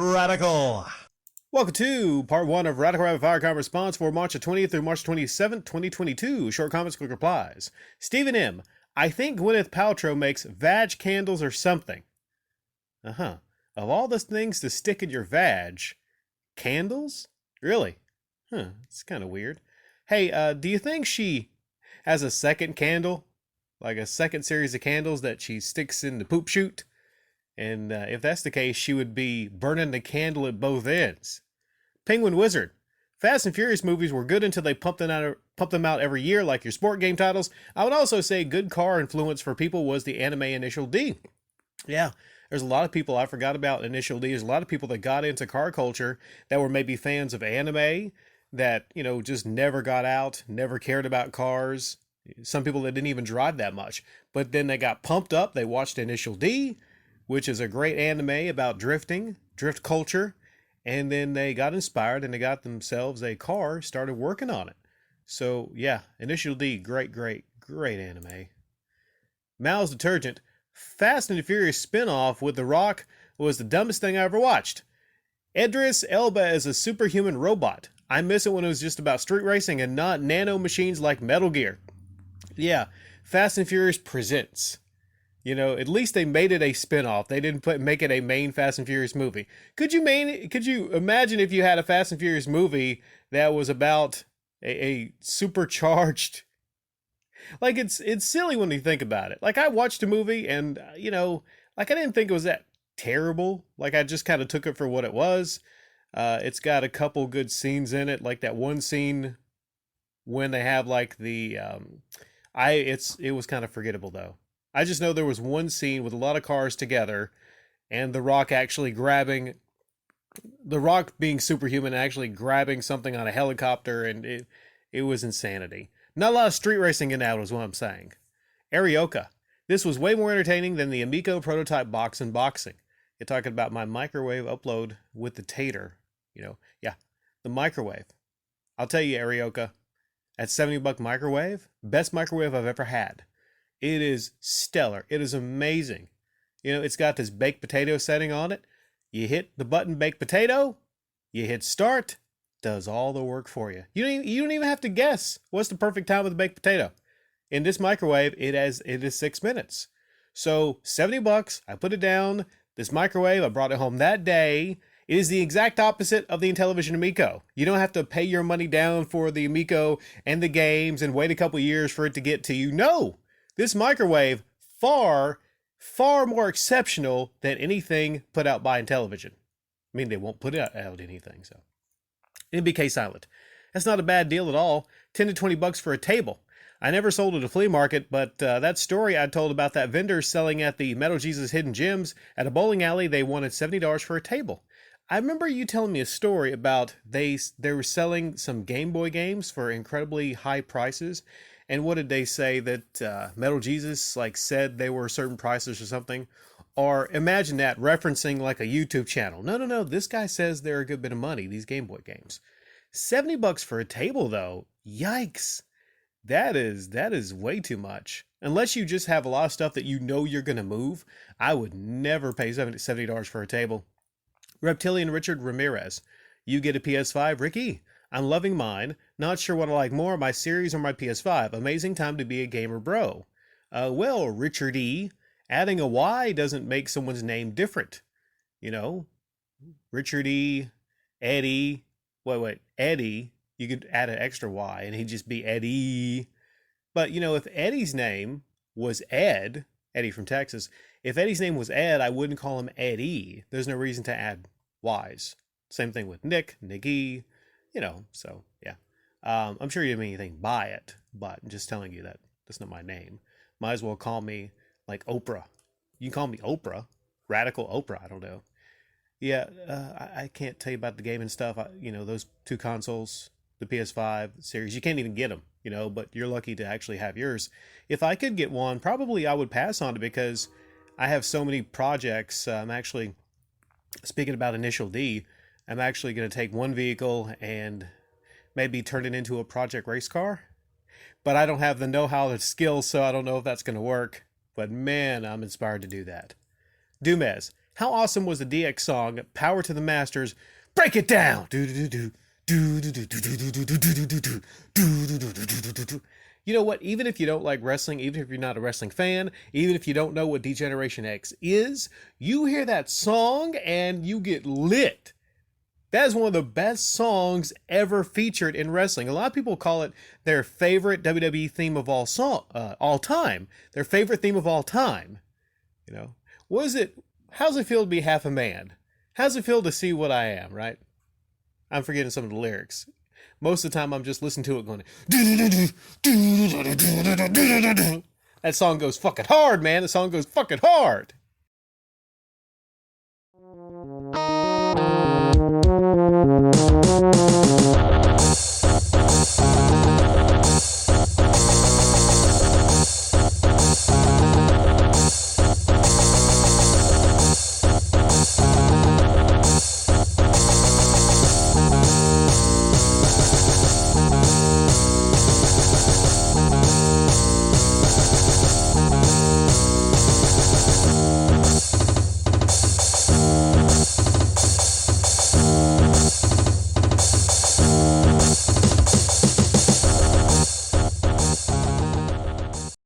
Radical. Welcome to part one of Radical Rapid Fire Comment Response for March 20th through March 27th, 2022. Short comments, quick replies. Stephen M. I think Gwyneth Paltrow makes vag candles or something. Uh-huh. Of all the things to stick in your vag, candles? Really? Huh, it's kind of weird. Hey, do you think she has a second candle? Like a second series of candles that she sticks in the poop chute? And if that's the case, she would be burning the candle at both ends. Penguin Wizard. Fast and Furious movies were good until they pumped them out every year like your sport game titles. I would also say good car influence for people was the anime Initial D. Yeah, there's a lot of people, I forgot about Initial D. There's a lot of people that got into car culture that were maybe fans of anime that, just never got out, never cared about cars. Some people that didn't even drive that much. But then they got pumped up. They watched Initial D, which is a great anime about drifting, drift culture. And then they got inspired and they got themselves a car, started working on it. So, yeah, Initial D, great, great, great anime. Mal's Detergent. Fast and the Furious spinoff with The Rock was the dumbest thing I ever watched. Idris Elba is a superhuman robot. I miss it when it was just about street racing and not nano machines like Metal Gear. Yeah, Fast and Furious presents. At least they made it a spin-off. They didn't make it a main Fast and Furious movie. Could you imagine if you had a Fast and Furious movie that was about a supercharged, like it's silly when you think about it. Like I watched a movie and like I didn't think it was that terrible. Like I just kind of took it for what it was. It's got a couple good scenes in it, like that one scene when they have like it was kind of forgettable though. I just know there was one scene with a lot of cars together and The Rock being superhuman actually grabbing something on a helicopter, and it was insanity. Not a lot of street racing in that is what I'm saying. Arioka. This was way more entertaining than the Amico prototype box unboxing. You're talking about my microwave upload with the tater. Yeah, the microwave. I'll tell you, Arioka, at $70 microwave, best microwave I've ever had. It is stellar. It is amazing. It's got this baked potato setting on it. You hit the button baked potato, you hit start, does all the work for you. You don't even have to guess what's the perfect time with the baked potato. In this microwave, it is 6 minutes. So $70, I put it down. This microwave, I brought it home that day. It is the exact opposite of the Intellivision Amico. You don't have to pay your money down for the Amico and the games and wait a couple years for it to get to you. No! This microwave, far, far more exceptional than anything put out by Intellivision. I mean, they won't put out anything, so. NBK Silent. That's not a bad deal at all. 10 to 20 bucks for a table. I never sold at a flea market, but that story I told about that vendor selling at the Metal Jesus Hidden Gems at a bowling alley, they wanted $70 for a table. I remember you telling me a story about they were selling some Game Boy games for incredibly high prices. And what did they say that Metal Jesus said they were certain prices or something? Or imagine that referencing like a YouTube channel. No. This guy says they're a good bit of money, these Game Boy games. $70 for a table though. Yikes. That is way too much. Unless you just have a lot of stuff that you're going to move, I would never pay $70 for a table. Reptilian Richard Ramirez. You get a PS5, Ricky? I'm loving mine. Not sure what I like more, my series or my PS5. Amazing time to be a gamer bro. Well, Richard E., adding a Y doesn't make someone's name different. Richard E., Eddie. Wait, Eddie. You could add an extra Y and he'd just be Eddie. But, if Eddie's name was Ed, Eddie from Texas, if Eddie's name was Ed, I wouldn't call him Eddie. There's no reason to add Y's. Same thing with Nick, Nicky. So yeah. I'm sure you didn't mean anything by it, but I'm just telling you that that's not my name. Might as well call me like Oprah. You can call me Oprah, Radical Oprah. I don't know. Yeah, I can't tell you about the game and stuff. Those two consoles, the PS5 series, you can't even get them. But you're lucky to actually have yours. If I could get one, probably I would pass on it because I have so many projects. I'm actually speaking about Initial D. I'm actually going to take one vehicle and maybe turn it into a project race car. But I don't have the know-how or skills, so I don't know if that's going to work. But man, I'm inspired to do that. Dumez. How awesome was the DX song Power to the Masters? Break it down. You know what? Even if you don't like wrestling, even if you're not a wrestling fan, even if you don't know what D-Generation X is, you hear that song and you get lit. That is one of the best songs ever featured in wrestling. A lot of people call it their favorite WWE theme of all time. Their favorite theme of all time. You know, what is it? How's it feel to be half a man? How's it feel to see what I am? Right? I'm forgetting some of the lyrics. Most of the time, I'm just listening to it going. That song goes fucking hard, man. The song goes fucking hard.